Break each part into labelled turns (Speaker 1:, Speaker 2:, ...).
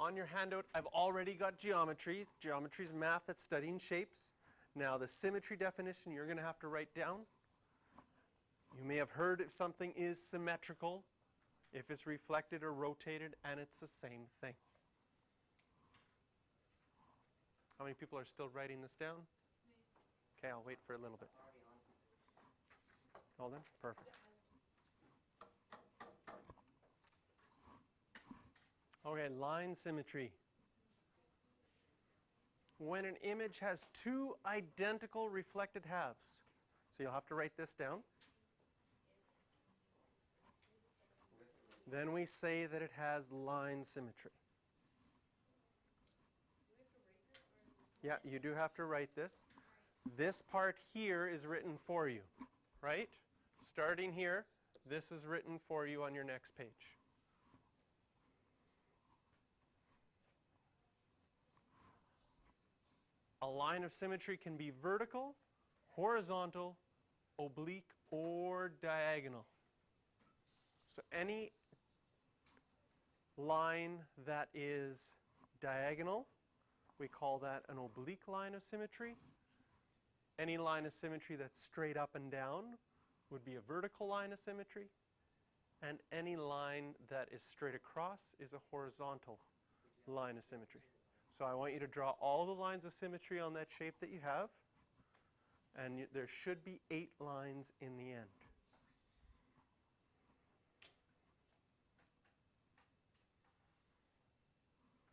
Speaker 1: on your handout, I've already got geometry. Geometry is math that's studying shapes. Now, the symmetry definition you're going to have to write down. You may have heard if something is symmetrical, if it's reflected or rotated, and it's the same thing. How many people are still writing this down? Okay, I'll wait for a little bit. Hold on. Perfect. Okay, line symmetry. When an image has two identical reflected halves. So you'll have to write this down. Then we say that it has line symmetry. Yeah, you do have to write this. This part here is written for you, right? Starting here, this is written for you on your next page. A line of symmetry can be vertical, horizontal, oblique, or diagonal. So any line that is diagonal, we call that an oblique line of symmetry. Any line of symmetry that's straight up and down would be a vertical line of symmetry. And any line that is straight across is a horizontal line of symmetry. So I want you to draw all the lines of symmetry on that shape that you have. And there should be 8 lines in the end.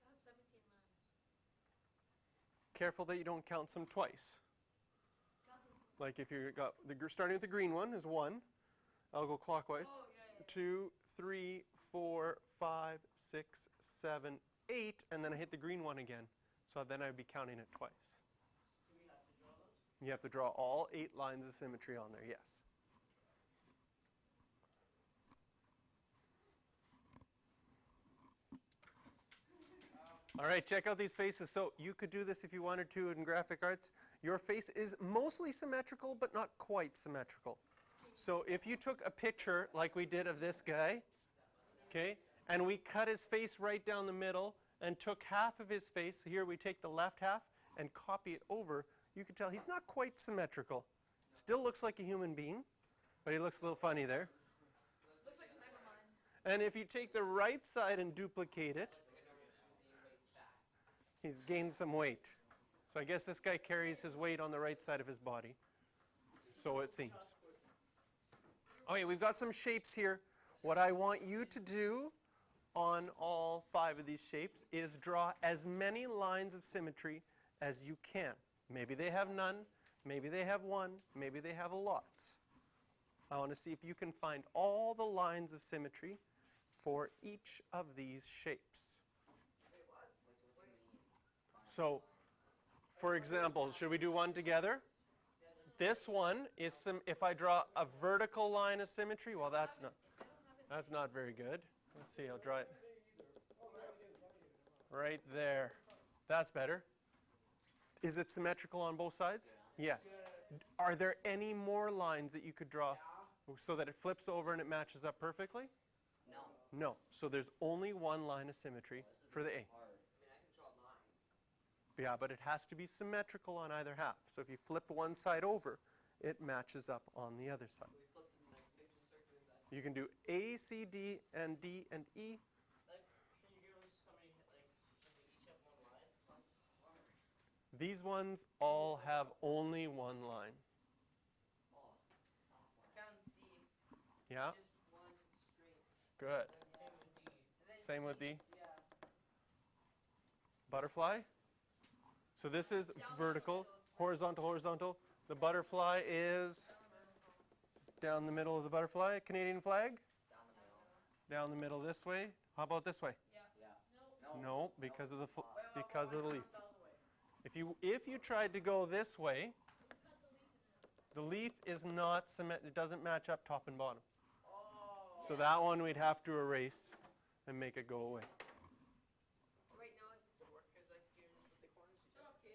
Speaker 2: That's 17 lines.
Speaker 1: Careful that you don't count them twice. Like if you got starting with the green one is 1. I'll go clockwise.
Speaker 2: Oh, yeah.
Speaker 1: 2, 3, 4, 5, 6, 7, 8, and then I hit the green one again. So then I'd be counting it twice.
Speaker 3: Do we have to draw those?
Speaker 1: You have to draw all 8 lines of symmetry on there, yes. All right, check out these faces. So you could do this if you wanted to in graphic arts. Your face is mostly symmetrical, but not quite symmetrical. So if you took a picture like we did of this guy, okay, and we cut his face right down the middle and took half of his face, here we take the left half and copy it over, you could tell he's not quite symmetrical. Still looks like a human being, but he looks a little funny there.
Speaker 2: Looks like a line.
Speaker 1: And if you take the right side and duplicate it, he's gained some weight. So I guess this guy carries his weight on the right side of his body. So it seems. Okay, we've got some shapes here. What I want you to do on all 5 of these shapes is draw as many lines of symmetry as you can. Maybe they have none, maybe they have 1, maybe they have a lot. I want to see if you can find all the lines of symmetry for each of these shapes. So, for example, should we do one together? This one is if I draw a vertical line of symmetry, well, that's not very good. Let's see, I'll draw it right there. That's better. Is it symmetrical on both sides? Yes. Are there any more lines that you could draw so that it flips over and it matches up perfectly?
Speaker 3: No.
Speaker 1: No. So there's only one line of symmetry for the A.
Speaker 3: I mean, I can draw lines.
Speaker 1: Yeah, but it has to be symmetrical on either half. So if you flip one side over, it matches up on the other side.
Speaker 3: We flip to the next page and start doing that.
Speaker 1: You can do A, C, D, and D, and E.
Speaker 3: Like, can you give us how many, like, can we each have one line? Plus it's hard.
Speaker 1: These ones all have only one line.
Speaker 3: Oh, found C.
Speaker 1: Yeah?
Speaker 3: Just one straight.
Speaker 1: Good.
Speaker 3: And
Speaker 1: Same with D.
Speaker 3: Yeah.
Speaker 1: Butterfly. So this is vertical, horizontal, horizontal. The butterfly is down the middle of the butterfly. Canadian flag?
Speaker 3: Down the middle.
Speaker 1: Down the middle this way. How about this way?
Speaker 3: Yeah.
Speaker 1: No, because of the leaf. If you tried to go this way, the leaf is not it doesn't match up top and bottom. So that one we'd have to erase and make it go away.
Speaker 3: Right now it's the work because like you're just with the corners.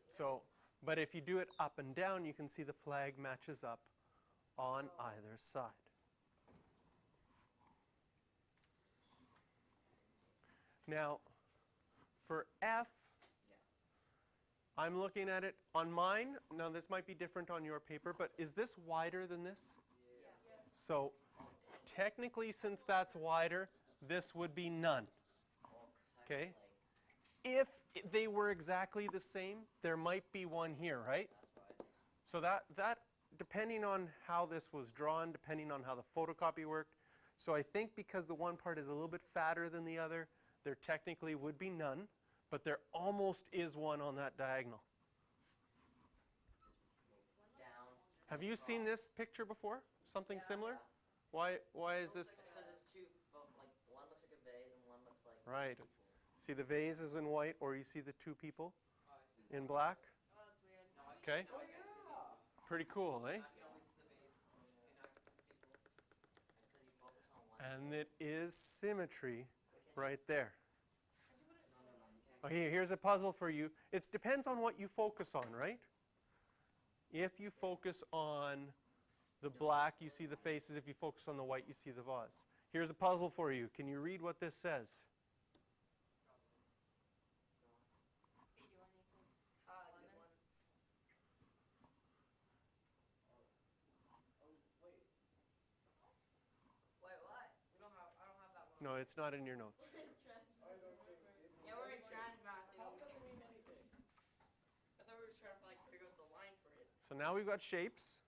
Speaker 1: So, but if you do it up and down, you can see the flag matches up on either side. Now, for F, I'm looking at it on mine. Now, this might be different on your paper, but is this wider than this? So, technically, since that's wider, this would be none. Okay? If they were exactly the same, there might be one here, right? So that depending on how this was drawn, depending on how the photocopy worked. So I think because the one part is a little bit fatter than the other, there technically would be none, but there almost is one on that diagonal. Have you seen this picture before? Something similar? Why is this?
Speaker 3: Because it's two, like one looks like a vase and one looks like.
Speaker 1: Right. See the vase is in white, or you see the two people in black?
Speaker 2: Oh, that's weird.
Speaker 1: Okay. Pretty cool, eh? And it is symmetry right there. Okay, here's a puzzle for you. It depends on what you focus on, right? If you focus on the black, you see the faces. If you focus on the white, you see the vase. Here's a puzzle for you. Can you read what this says?
Speaker 2: 81 equals 11.
Speaker 3: Wait, what? I don't have that one.
Speaker 1: No, it's not in your notes.
Speaker 3: Yeah, we're in trans math. How does it mean anything? I thought we were trying to like figure out the line for it.
Speaker 1: So now we've got shapes.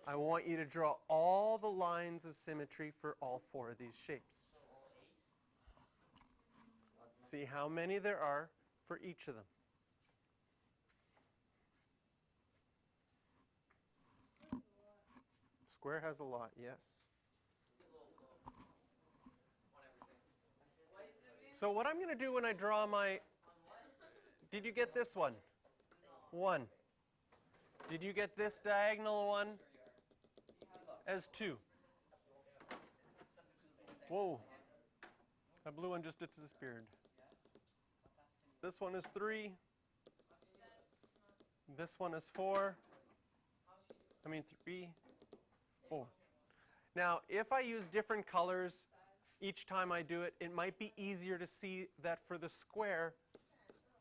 Speaker 1: I want you to draw all the lines of symmetry for all four of these shapes.
Speaker 3: So all 8.
Speaker 1: See how many there are for each of them. Square has a lot, yes. So what I'm going to do when I draw my... Did you get this one? 1. Did you get this diagonal one as 2? Whoa. That blue one just disappeared. This one is 3. This one is 4. 3, 4. Now, if I use different colors each time I do it, it might be easier to see that for the square,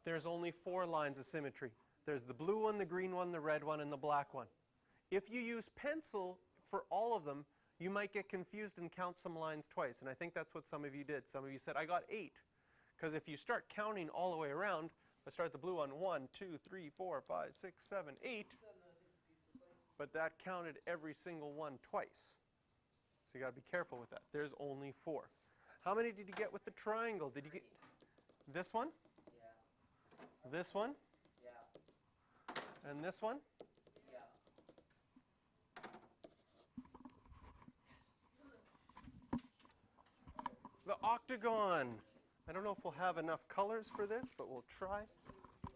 Speaker 1: there's only 4 lines of symmetry. There's the blue one, the green one, the red one, and the black one. If you use pencil for all of them, you might get confused and count some lines twice. And I think that's what some of you did. Some of you said, I got 8. Because if you start counting all the way around, I start the blue one, 1, 2, 3, 4, 5, 6, 7, 8. But that counted every single one twice. So you got to be careful with that. There's only 4. How many did you get with the triangle? Did you get this one?
Speaker 3: Yeah.
Speaker 1: This one?
Speaker 3: Yeah.
Speaker 1: And this one?
Speaker 3: Yeah.
Speaker 1: The octagon. I don't know if we'll have enough colors for this, but we'll try.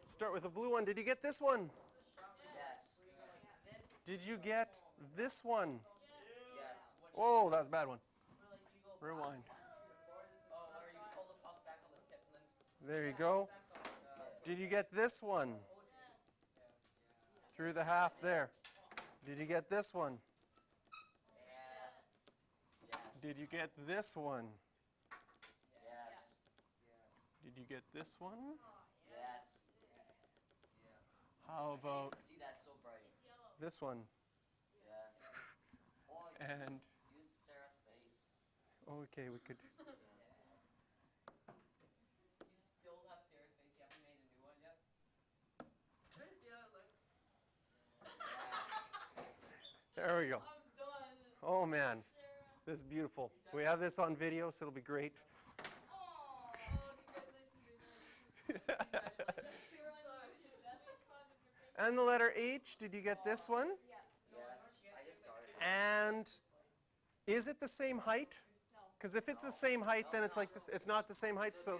Speaker 1: Start with the blue one. Did you get this one?
Speaker 3: Yes.
Speaker 1: Did you get this one?
Speaker 3: Yes.
Speaker 1: Whoa, that's a bad one. Rewind. There you go. Did you get this one? Through the half there. Did you get this one?
Speaker 3: Yes.
Speaker 1: Did you get this one?
Speaker 3: Yes.
Speaker 1: Did you get this one?
Speaker 3: Yes.
Speaker 1: How about
Speaker 3: See that so bright.
Speaker 1: this one?
Speaker 3: Yes. Oh,
Speaker 1: And
Speaker 3: use Sarah's face.
Speaker 1: okay, we could.
Speaker 3: You still have Sarah's face. You haven't made a new one yet.
Speaker 2: Try to see how it looks.
Speaker 1: There we go.
Speaker 2: I'm done.
Speaker 1: Oh man,
Speaker 2: Sarah.
Speaker 1: this is beautiful. We have this on video, so it'll be great.
Speaker 2: Oh, congratulations, you're done.
Speaker 1: And the letter H, did you get this one?
Speaker 2: Yeah.
Speaker 3: Yes. I just started.
Speaker 1: And is it the same height? Because if it's the same height, then it's like this. It's not the same height, so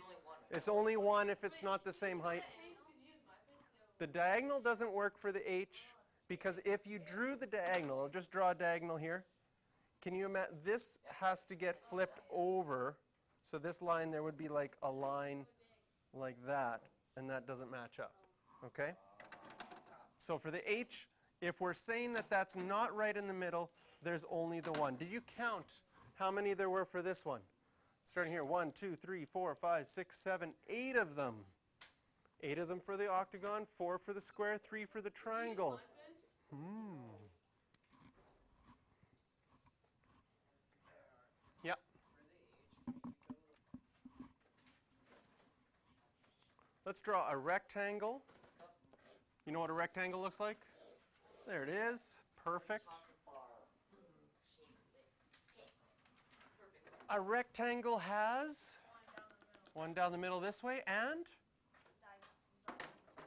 Speaker 1: it's only 1 if it's not the same height.
Speaker 2: Face, could you use my face?
Speaker 1: The diagonal doesn't work for the H, because if you drew the diagonal, I'll just draw a diagonal here. Can you imagine? This has to get flipped over. So this line, there would be like a line like that, and that doesn't match up. Okay? So for the H, if we're saying that that's not right in the middle, there's only the 1. Did you count how many there were for this one? Starting here, 1, 2, 3, 4, 5, 6, 7, 8 of them. 8 of them for the octagon, 4 for the square, 3 for the triangle. Yep. Let's draw a rectangle. You know what a rectangle looks like? There it is. Perfect. A rectangle has one down the middle this way and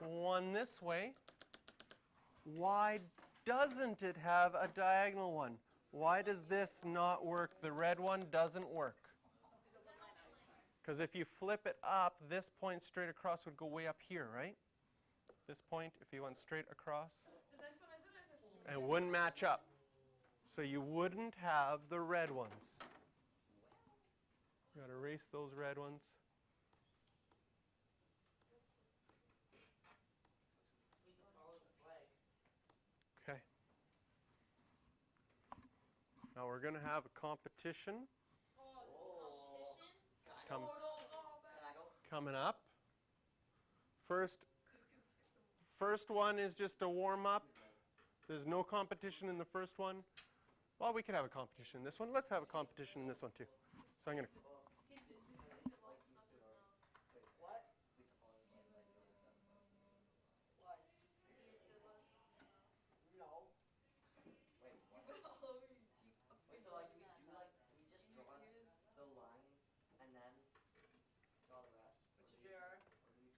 Speaker 1: one this way. Why doesn't it have a diagonal one? Why does this not work? The red one doesn't work. Because if you flip it up, this point straight across would go way up here, right? This point, if you went straight across,
Speaker 2: The next one isn't like this.
Speaker 1: and it wouldn't match up. So you wouldn't have the red ones. You gotta erase those red ones. Okay. Now we're gonna have a competition coming up. First one is just a warm-up. There's no competition in the first one. Well, we could have a competition in this one. Let's have a competition in this one too. So I'm gonna.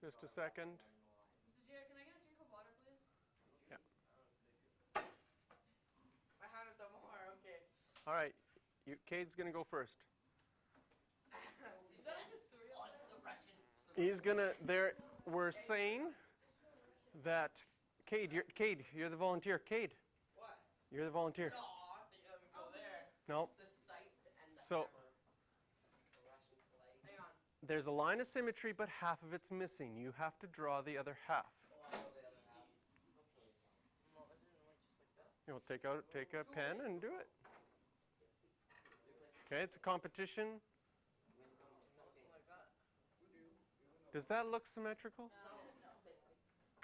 Speaker 1: Just a second.
Speaker 2: Mr. Jared, can I get a drink of water, please?
Speaker 1: Yeah.
Speaker 3: My hand is somewhere, okay.
Speaker 1: All right. Cade's gonna go first.
Speaker 2: Is that like a cereal?
Speaker 1: He's gonna. There. We're saying that. Cade, you're the volunteer. Cade,
Speaker 3: What?
Speaker 1: you're the volunteer.
Speaker 3: No, you let me go there.
Speaker 1: Nope.
Speaker 3: It's the sight and the
Speaker 1: So
Speaker 3: hammer. Hang on.
Speaker 1: there's a line of symmetry, but half of it's missing. You have to draw the other half. You'll take a pen and do it. Okay, it's a competition. Does that look symmetrical?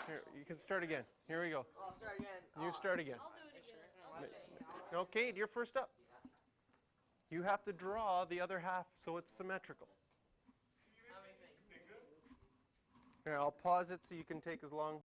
Speaker 1: Here, you can start again. Here we go.
Speaker 3: Oh, start again.
Speaker 1: You start again.
Speaker 2: I'll do it again.
Speaker 1: No, Cade, you're first up. You have to draw the other half so it's symmetrical. Here, I'll pause it so you can take as long.